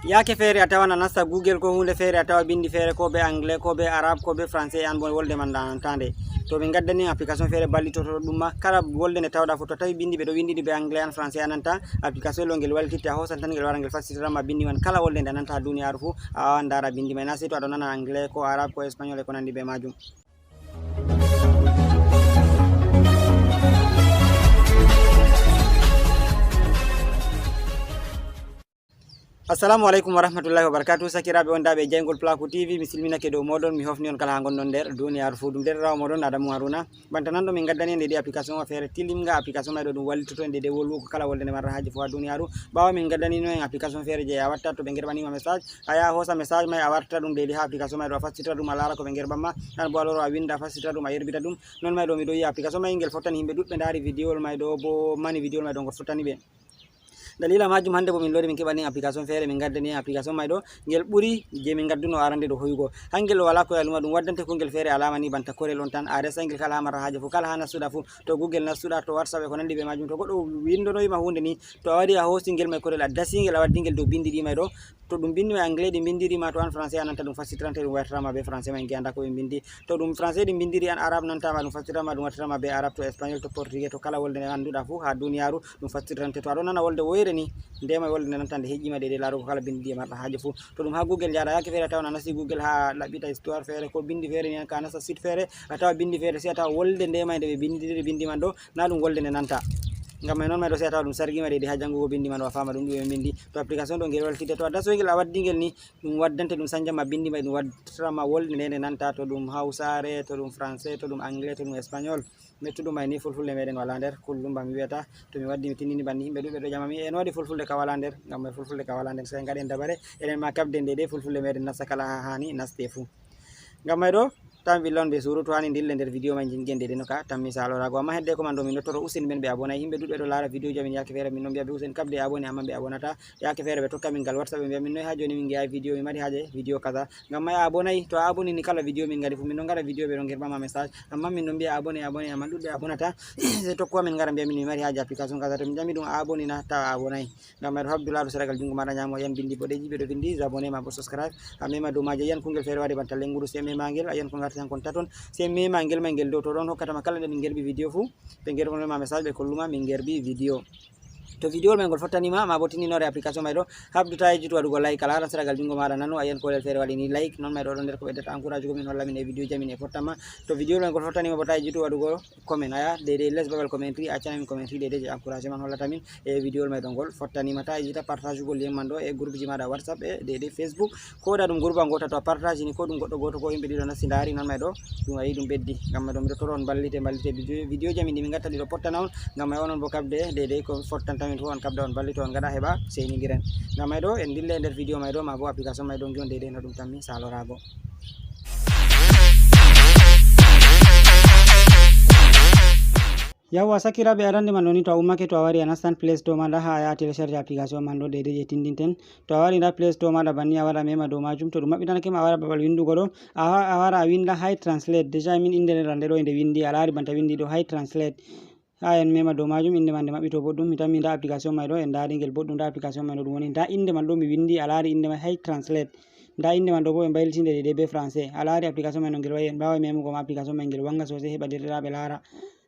yake feere a tawan a nasta google ko hunde feere a tawa bindi feere ko be anglais ko be arabe ko be français an bon wolde man danantande to ɓe gaddani application feere ballitoto ɗum ma kala wolde nde tawɗa fof to tawi bindi ɓe ɗo windidi be anglais an français ananta application lo ngel waltitte a hosan tan ngel wara ngel fassitiranma bindi man kala wolde nde ananta ha duniyaru fou a wawan dara bindi mai na sey to aɗo nana anglais ko arabe ko espagnol e ko nandi be majum. Assalamu alaikum warahmatullahi wabarakatuh. Sakiraɓe wondaɓe Jaygol Plakou TV mi silminake dow moɗon mi hofni on kala ha gonɗon nder duniyaru fuu ɗum derɗirawo moɗon Adamou Haruna banta nanɗo min gaddani en de application o feere tilimga application mai ɗo ɗum wallitoto en de wolwugo kala wolde nde marra haji fo ha duniyaru ɓawa min gaddanino en application feere je a watta to ɓe gerɓanima message a yaha hosa message mai a warta ɗum dedi ha application mai ɗo a fassitira ɗum a lara ko ɓe gerɓanma an bo aloro a winda a fassitira ɗum a yerbita ɗum non mai ɗo miɗo yiya application mai ngel fottani yimɓe ɗuɗɓe daari vidéo mai ɗo bo mani vidéo mai ɗo ngol fottani ɓe dalila majum hande bo min lori min keɓani application feere min gaddani application mai ɗo ngel ɓuuri je min gadduno arande ɗo hoyugo hangel wala ko yaluma ɗum waddante ko ngel feere alama ni banta korel on tan a resa ngel kala ha marra haje fo kala ha nastuɗa fo to google nastuɗa to whatsapp e ko nandi ɓe majum to goɗɗo windonoyima hunde ni to a waɗi a hosi ngel mai korel a dasingel a waddi ngel dow bindi ɗi mai ɗo to ɗum bindi mai anglais ɗi bindirima to an français ananta ɗum fassitirante ɗum wartirama be français mai gianda ko ɓe bindi to ɗum français ɗi bindiri an arabe nantama ɗum fassitirama ɗum wartirama be arabe to espagnol to portugais to kala wolde nde anduɗa fo ha duniyaru ɗum fassitirante to aɗo nana wolde woyre ni ndema wolde nde nantande heƴƴima de larugo kala bindi marɗa haje fo to ɗum ha google jaɗa yake feere a tawa a nasti google ha laɓɓita histoire feere ko bindi feere ni ka nasta site feere a tawa bindi feere si a tawa wolde ndema nde ɓe bindiri bindi man ɗo na ɗum wolde nde nanta ngam mai non mai ɗo si a tawa ɗum sarguima de ha jangugo bindi man o a fama ɗum ɗum e bindi to application ɗo ngel waltide to a dasoygel a waddingel ni ɗum waddante ɗum sanjama bindi mai ɗum waddatama wolde nde nde nanta to ɗum hausare to ɗum français to ɗum anglais to ɗum espagnol mettuɗum mai ni fulfulde meɗen wala nder kullum bami wiyata to mi waddi mi tinnini banni yimɓe ɗuɓɓe ɗo jamami en waɗi fulfulde ka wala nder ngam mai fulfulde ka wala nder so gaɗen dabare enen ma kabde nde fulfulde meɗen nasta kala ha hani naste fou ngam mai ɗo tan villa on be surutu hani dille nder vidéo mai jingen de no ka tan misalo rago amma hedde ko man do min nottoro useni men be abona yimbe dudbe do lara vidéo jamin yake fere min non biya be usen kabde abone amma be abonata yake fere be tokka min gal whatsapp be min noy ha joni min giya vidéo mi mari haje vidéo kaza ngam ma abonay to aboni ni kala vidéo min ngadi fu min non ngara vidéo be don gerbama message amma min non biya abone amma dudbe abonata se tokko min ngara biya min mi mari haje application kaza to min jami dum aboni na ta abonay ngam ma habdullah saragal jungo mara nyamo yan bindi bodeji be do bindi abone ma bo subscribe amema do maje yan kungel fere wadi bantal lenguru se me mangel ayan ko ngarta kon taton se me mangel mai ngel do to don hokkatama kala nde min gerbi vidéo fu be gerbama message be kolluma min gerbi vidéo to vidéo mai ngol fottanima ma bo tininore application mai ɗo habduta e jitu waɗugo like ala ran seragal jungo maɗa nano ayen kolel feere waɗi ni like non mai ɗo ɗon nder ko ɓeddata encourage ko min holla min e vidéo jamin e fottanma to vidéo mai ngol fottanima bo tawi jitu waɗugo comment aya dede les babal commentary accana min commentary dede je encouragement hollata min e vidéo mai ɗo ngol fottanima ta e jita partage ugol lien man ɗo e groupe ji maɗa whatsapp e dede facebook ko da ɗum groupe a gota to a partage ni ko ɗum goɗɗo goto ko yimɓe ɗiɗo nasti dari non mai ɗo ɗum ayi ɗum beddi ngam mai ɗo miɗo toron ballite vidéo jamin ɗi min gatta ɗiɗo pottana on ngam mai onon bo kabde dede ko fottanta min fo on kabda on ballito on gada heɓa seynidiren ngam mai ɗo en dille nder vidéo mai ɗo ma bo application mai ɗo jon dede no ɗum tammi salorago yawwa sakiraɓe arande man ɗoni to a ummake to a wari a nastan play store maɗa ha ya télécharge application man ɗo dede je tindinten to a wari nda play store maɗa banni a wara mema dow majum to ɗum maɓɓitanakema a wara babal windugo ɗo a wara a winda high translate déjà min inde nde ɗo inde windi a laari banta windi ɗo high translate ha en mema dow majum inde man nde maɓɓito boɗɗum mi tammi nda application mai ɗo en daari ngel boɗɗum nda application mai ɗo ɗum woni nda inde man ɗo mi windi a laari inde mai high translate nda inde man ɗo bo ɓe mbaylitinde ɗe be français a laari application mai no ngel wayi en mbawa memugo ma application mai ngel wanga sosai heɓa derɗiraɓe laara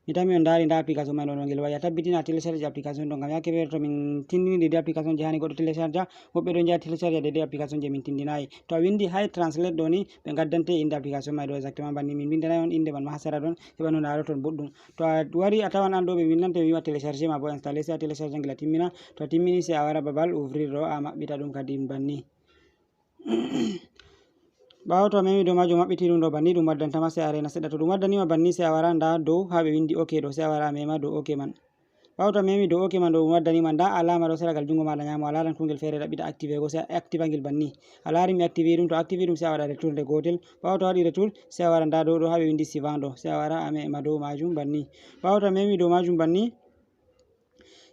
mi tammi on daari nda application mai ɗo no ngel wayi a tabbitina télécharge application ɗo ngam yake feere to min tindini de application je hani goɗɗo télécharge woɓɓe ɗo jeeya télécharge de application je min tindinayi to a windi high translate ɗo ni ɓe gaddante inde application mai ɗo exactement banni min windanayi on inde man ma ha sera ɗon heɓa no ndaaro toon boɗɗum to a wari a tawan an ɗo ɓe windante ɓe wiwa télécharge ma bo installé si a télécharge ngel a timmina to a timmini si a wara babal ouvrir ɗo a maɓɓita ɗum kadi banni ɓawo to a memi dow majum maɓɓiti ɗum ɗo banni ɗum waddantama se a rena seɗɗa to ɗum waddanima banni se a wara nda dow ha ɓe windi ok ɗo se a wara a mema dow ok man ɓawo to a memi dow ok man ɗo ɗum waddanima nda alama ɗo seragal jungo maɗa ñamo a laran kungel feere ɗaɓɓita activé go se a activa ngel banni a laari mi activé ɗum to activé ɗum se a waɗa retour nde gotel ɓawo to waɗi retour se a wara nda dow ɗo ha ɓe windi suivant ɗo se a wara a mema dow majum banni ɓawo to a memi dow majum banni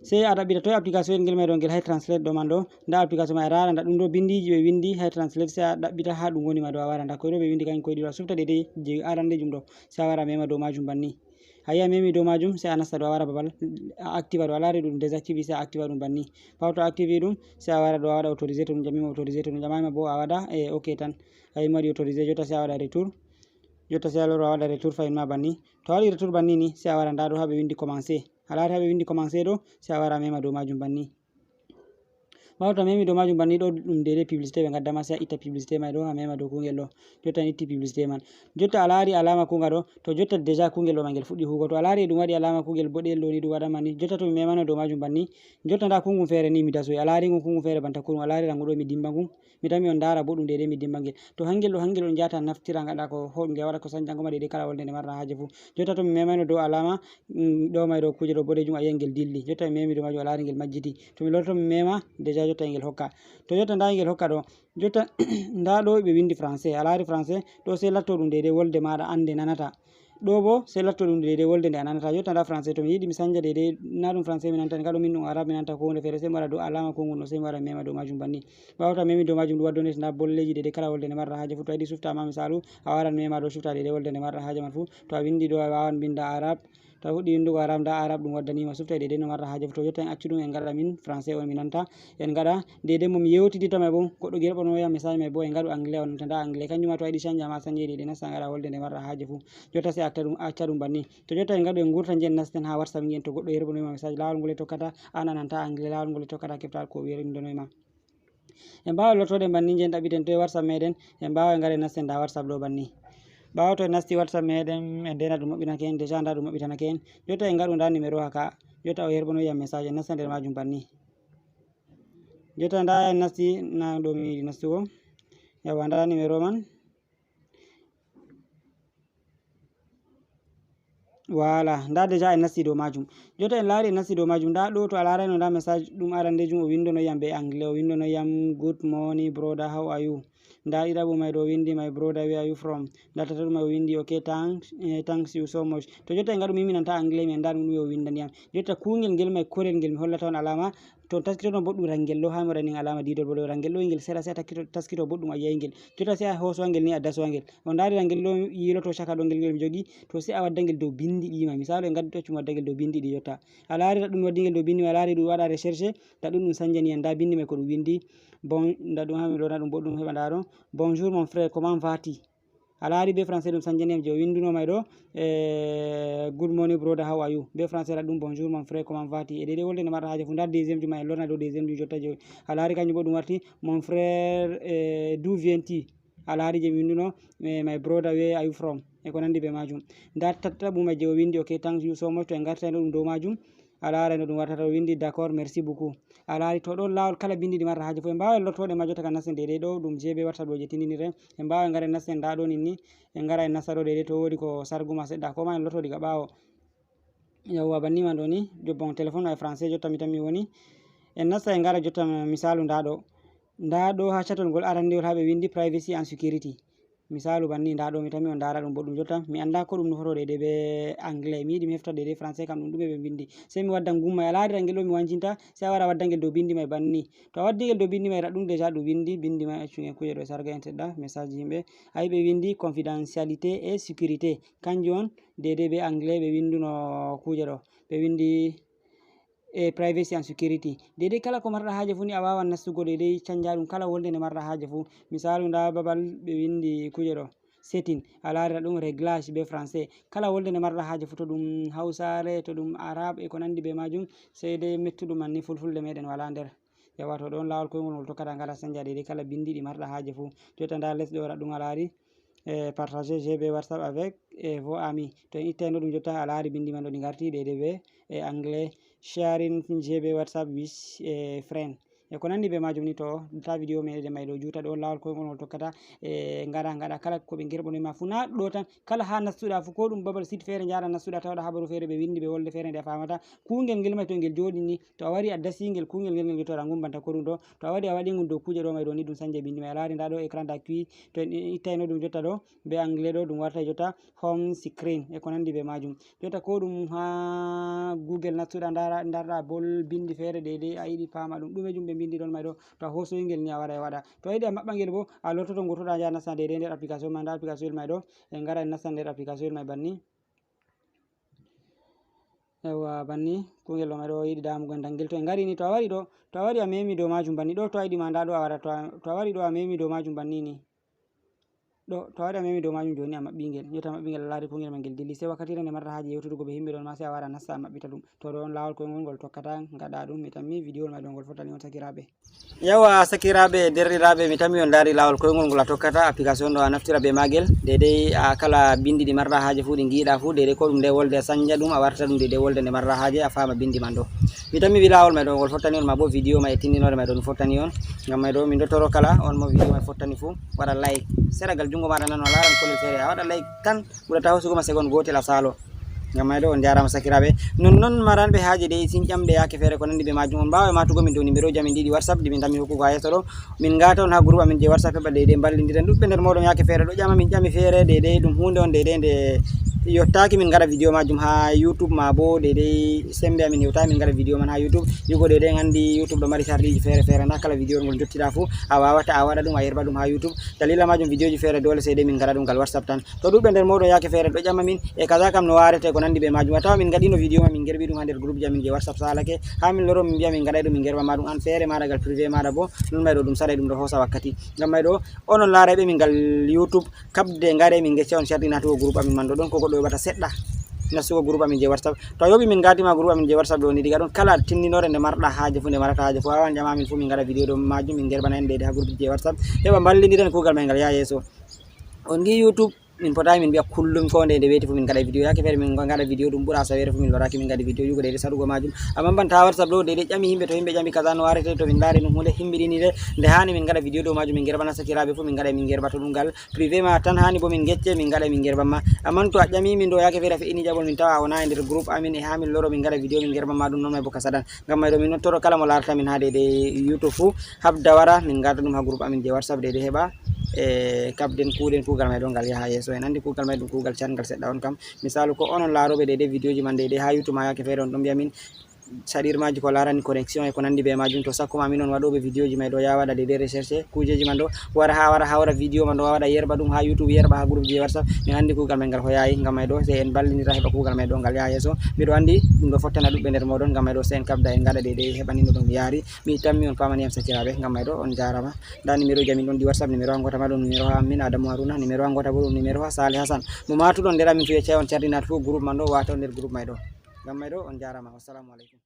sey a ɗaɓɓita to application ngel mai ɗo ngel high translate ɗo man ɗo nda application mai a rara nda ɗum ɗo bindiji ɓe windi high translate se a ɗaɓɓita ha ɗum woni ma ɗo a wara nda koyɗo ɓe windi kañum koyɗi ɗo a sufta dede je arandejum ɗo se a wara mema dow majum banni hayi a memi dow majum sai a nasta ɗo a wara babal a activa ɗo a lari ɗum désactive sai a activa ɗum banni ɓawo to a active ɗum sai a wara ɗo a waɗa autorisé to ɗum jamima autorisé to ɗum jamama bo a waɗa ok tan hayi waɗi autorisé jotta sai a waɗa retour jotta sai a loro a waɗa retour fayin ma banni to a waɗi retour banni ni sai a wara nda ɗo ha ɓe windi commencé a lari ha ɓe windi commencé ɗo sai a wara a mema dow majum banni ɓawo to a memi dow majum banni ɗo ɗum dede publicité ɓe gaddama sai a itta publicité mai ɗo a mema dow kungel ɗo jotta en itti publicité man jotta a lari alama kunga ɗo to jotta déjà kungel ɗo mangel fuɗɗi hugo to a lari ɗum waɗi alama kungel boɗel ɗo ni ɗum waɗama ni jotta to mi memano dow majum banni jotta nda kungum fere ni mi dasoyi a lari ngun kungum fere banta kurum a lari rangu ɗo mi dimba ngun mi tami on dara bo ɗum dede mi dimba ngel to hangel ɗo jata naftira gaɗa ko ngel waɗa ko sanjangoma dede kala wolde nde marɗa haje fu jotta to mi memano dow alama ɗo mai ɗo kuje ɗo boɗejum a yi'ai ngel dilli jotta mi memi dow majum a lari ngel majjiti to mi lorto mi mema déjà jotta ngel hokka to jotta nda ngel hokka ɗo jotta nda ɗo ɓe windi français a lari français ɗo sai latto ɗum dede wolde maɗa ande nanata ɗo bo sai latto ɗum dede wolde nde a nanata jotta nda français to mi yiɗi mi sanja dede na ɗum français mi nanta gaɗo min ɗum arab mi nanta ko hunde fere sai mi waɗa dow alama ko ngun ɗo sai mi waɗa mema dow majum banni ɓawo to a memi dow majum ɗum waddonete nda bolleji dede kala wolde nde marɗa haje fu to a yiɗi suftama misalu a waran mema dow sufta dede wolde nde marɗa haje man fu to a windi ɗo a wawan binda arab to a fuɗɗi windugo arab nda arab ɗum waddanima sufta dede no marɗa haje fu to jotta en accu ɗum en gaɗa min français on mi nanta en gaɗa dede mo mi yewtidita mai bo goɗɗo gerɓonoyam message mai bo en gaɗu anglais on nanta nda anglais kanjuma to a yiɗi chanja ma sanje dede nasta gaɗa wolde nde marɗa haje fu jotta sai acca ɗum banni to jotta en gaɗu en gurta je en nasten ha whatsapp ngen to goɗɗo yerɓonoyima message lawol ngol tokkata an a nanta anglais lawol ngol tokkata kefta ko windanoyima en mbawa lottoɗen banni je en ɗaɓɓiten to e whatsapp meɗen en mbawa en gara en nasten da whatsapp ɗo banni ɓawo to en nasti whatsapp meɗen en ndena ɗum moɓɓinake en déjà nda ɗum moɓɓitanake en jotta en gaɗu nda numéro haka jotta o yerɓonoyam message en nasta nder majum banni jotta nda en nasti na ɗo mi yiɗi nastugo yawa nda numéro man voilà nda déjà en nasti dow majum jotta en laari en nasti dow majum nda ɗo to a larayno nda message ɗum arandejum o windonoyam be anglais o windonoyam good morning brother how are you nda ɗiɗaɓum mai ɗo windi my brother where are you from nda tataɗum mai o windi okay thanks you so much to jotta en gaɗu miminanta anglais mi anda ɗum ɗume o windaniyam jotta kungel ngel mai korel ngel mi hollata on alama to taskitono boɗɗum rangel ɗo ha mi waɗa nin alama didol bo ɗo rangel ɗo ngel seeɗa sai taskito boɗɗum a yiyai ngel jotta sai a hosowa ngel ni a dasowa ngel on dari rangel ɗo yiloto chaka ɗo ngel mi jogi to sai a wadda ngel dow bindi ɗi mai misalu en gaddi to wadda ngel dow bindi ɗi jotta a lari ɗum waddi ngel dow bindi mai a lari ɗum waɗa recherche da ɗum sanjani en da bindi mai ko ɗum windi bon da ɗum ha mi ɗona ɗum boɗɗum heɓa nda ɗo bonjour mon frère comment vas-tu a lari be français ɗum sanjani je o winduno mai ɗo good morning brother how are you be français la ɗum bonjour mon frère comment vas-tu e dede wolde nde marɗa haje fu nda deuxième juma en lorna dow deuxième ju jotta je a lari kanjum bo ɗum warti mon frère d'où viens-tu a lari je mi winduno my brother where are you from e ko nandi be majum nda tattaɓuma je o windi okay thank you so much to en gartayno ɗum dow majum a laray no ɗum wartata o windi d' accord merci beaucoup a laari to ɗon lawol kala bindi ɗi marɗa haje fo en mbawa en lottoɗe ma jotta kan nasten dede ɗo ɗum gb whatsapp ɗo je tindiniren en mbawa en gara en nasten nda ɗo ninni en gara en nasta ɗo dede to wodi ko sarguma seɗɗa ko ma en lotto diga ɓawo yawwa banni man ɗo ni bon téléphone ma e français jotta mi tan mi woni en nasta en gara jotta misalu nda ɗo ha chatol ngol arandewol ha ɓe windi privacy and security misalu banni nda ɗo mi tami on dara ɗum boɗɗum jotta mi anda ko ɗum nufoto dede be anglais mi yiɗi mi hefta dede français kam ɗum ɗume ɓe bindi sai mi wadda gumma a laari rangel ɗo mi wancinta sai a wara wadda ngel dow bindi mai banni to a waddi ngel dow bindi mai ɗum déjà ɗum bindi mai accun e kuje ɗo sarga en seɗɗa message yimɓe ayi ɓe windi confidentialité et sécurité kanjum on dede be anglais ɓe winduno kuje ɗo ɓe windi e privacy and security dede kala ko marɗa haje fu ni a wawan nastugo dede canja ɗum kala wolde nde marɗa haje fu misalu nda babal ɓe windi kuje ɗo setting a larira ɗum réglage be français kala wolde nde marɗa haje fu to ɗum hausare to ɗum arabe e ko nandi be majum sai dai mettuɗum manni fulfulde meɗen wala nder yawa to ɗon lawol koyngol ngol tokkata ngala sanja dede kala bindi ɗi marɗa haje fu jotta nda lesɗo waɗa ɗum a laari partager gb whatsapp avec vos amis to en ittayno ɗum jotta a laari bindi man ɗo ɗi garti dede be anglais sharing gb whatsapp with friend e ko nandi be majum ni to ta vidéo meɗen may ɗo juuta ɗo lawol koyngol ngol tokkata ngara gaɗa kala ko ɓe gerɓonima fu na ɗo tan kala ha nastuɗa fu ko ɗum babal site feere jaɗa nastuɗa tawaɗa habaru feere ɓe windi ɓe wolde feere nde a famata kungel ngel mai to ngel joɗi ni to a wari a dasi ngel kungel ngel jotora ngum banta ko ɗum ɗo to a waɗi a waɗi ngum dow kuje ɗo mai ɗo ni ɗum sanje bindi mai a laari nda ɗo écran d'appui to en ittayno ɗum jotta ɗo be anglais ɗo ɗum warta jotta home screen e ko nandi be majum jotta ko ɗum ha google nastuɗa darɗa bol bindi feere dede a yiɗi fama ɗum ɗume jum ɓe bindi ɗon mai ɗo to a hosoyi ngel ni a waɗa e waɗa to a yiɗi a maɓɓa ngel bo a lottoto gurtoɗa ja nasta dede nder application ma nda application mai ɗo en gara en nasta nder application mai banni ewa banni kungel ɗo maɗo yiɗi damugo dangel to en ngari ni to a wari ɗo to a wari a memi dow majum banni ɗo to a yiɗi ma nda ɗo a wara to a wari ɗo a memi dow majum banni ni ɗo to a wari a memi dow majum joni a maɓɓingel yota maɓɓingel a laari kungel mangel dilli sai wakkatire nde marata haji yewtudugo be himɓe ɗon ma sai a wara nasta a maɓɓita ɗum to ɗo on lawol koyngol ngol tokkata gaɗa ɗum mi tammi vidéo maɗo ngol fotani on sakiraɓe yawa sakiraɓe derɗiraɓe mi tammi on dari lawol koyngol ngol a tokkata application ɗo a naftira be magel dedei a kala bindi ɗi marɗa haje fu ɗi giiɗa fu dedei ko ɗum nde wolde a sanja ɗum a warta ɗum dedei wolde nde marɗa haje a fama bindi man ɗo mi tammi wi lawol maɗo ngol fottani on ma bo vidéo ma e tindinore maɗo ɗum fottani on ngam may ɗo min dottoro kala on mo vidéo may fottani fu waɗa like seragal jungo maɗa nan o laran kolel feere a waɗa like tan ɓurata hosugo ma seconde gotel a salo ngam may ɗo on jarama sakiraɓe non maranɓe haaje de sin ƴamde yake feere ko nandi ɓe majum on mbawa matugo min dow numéro ji amin ɗiɗi whatsapp ɗi min tammi hokkugo ha yesso ɗo min gata on ha groupe amin je whatsapp heɓa dedei ballidiren ɗuɓɓe nder moɗon yake feere ɗo ƴama min ƴami feere dedei ɗum hunde on dedei nde yottaki min gaɗa vidéo majum ha youtube ma bo dedei sembe amin hewtaki min gaɗa vidéo man ha youtube yugo dedei andi youtube ɗo mari sarɗiji feere feere na kala vidéo ngol jottiɗa fu a wawata a waɗa ɗum a yerɓa ɗum ha youtube dalila majum vidéo ji feere dole seyde min gaɗa ɗum gal whatsapp tan to ɗuɓɓe nder moɗon yake feere ɗo ƴama min e kaza kam no warete ko nandi ɓe majum a tawa min gaɗino vidéo ma min gerɓi ɗum ha nder groupe ji amin je whatsapp salake ha min loro min mbiya min gaɗay ɗum min gerɓa ma ɗum an feere maɗa gal privé maɗa bo non may ɗo ɗum saɗay ɗum ɗo hosa wakkati ngam may ɗo onon laarayɓe min gal youtube kabde gaɗe min gecce on sharɗi natugo groupe amin man ɗo ɗon koko ɗo yoɓata seɗɗa nastugo groupe amin je whatsapp to a yoɓi min gatima groupe amin je whatsapp ɗo ni diga ɗon kala tindinore nde marɗa haaje fu nde marata haaje fu awan ƴama min fu min gaɗa vidéo ɗo majum min gerɓana en ha groupe je whatsapp heɓa ballidiren kuugal may ngal ya yeeso on gi youtube min potaki min mbiya kullum ko nde weeti fu min gaɗa vidéo yake feere min gaɗa vidéo ɗum ɓuura sawere fu min loraki min gaɗi vidéo yugo dedei saɗugo majum amma banta whatsapp ɗo dedei ƴami himɓe to himɓe ƴami kaza no warete to min laari ɗum hunde himɓiɗini de nde hani min gaɗa vidéo ɗo majum min gerɓana sakiraɓe fu min gaɗa min gerɓato ɗum gal privé ma tan hani bo min gecce min gaɗa min gerɓanma amman to a ƴami min ɗo yake feere a fe'ini jaɓol min tawa wona e nder groupe amin e ha min loro min gaɗa vidéo min gerɓanma ɗum non may bo ka saɗan ngam may ɗo min nottoro kala mo larata min ha dedei youtube fu habda wara min gata ɗum ha groupe amin je whatsapp dedei heɓa e kabden kuuɗen kuugal may ɗo ngal yaha yeeso en andi kuugal may ɗum kuugal cangal seɗɗa on kam misalu ko onon laaroɓe dedei vidéo ji man dedei ha youtube ma yake feere on ɗon mbiya min saɗirmaji ko larani connexion e ko nandi be majum to sakkuma min on waɗoɓe vidéo ji may ɗo ya waɗa dedei recherche kujeji man ɗo wara hawra vidéo man ɗo waɗa yerɓa ɗum ha youtube yerɓa ha groupe je whatsapp min andi kuugal may ngal hoyayi ngam may ɗo se en ballidira heɓa kuugal may ɗo ngal yaha yeeso mbiɗo andi ɗum ɗo fottana ɗuɓɓe nder moɗon ngam may ɗo se en kabda en gaɗa dedei heɓanino ɗum yaari mi tammi on pamaniyam sakiraɓe ngam may ɗo on jarama nda numéro ji amin ɗon ɗi whatsapp numéro ha gota ma ɗum numéro ha amin Adamou Harouna numéro ha gota bo ɗum numéro ha Salih Hassan mo matuɗon nder amin fu yeccay on cardinat fu groupe man ɗo wata on nder groupe may ɗo ngam may ɗo on jarama wassalamu aleykum.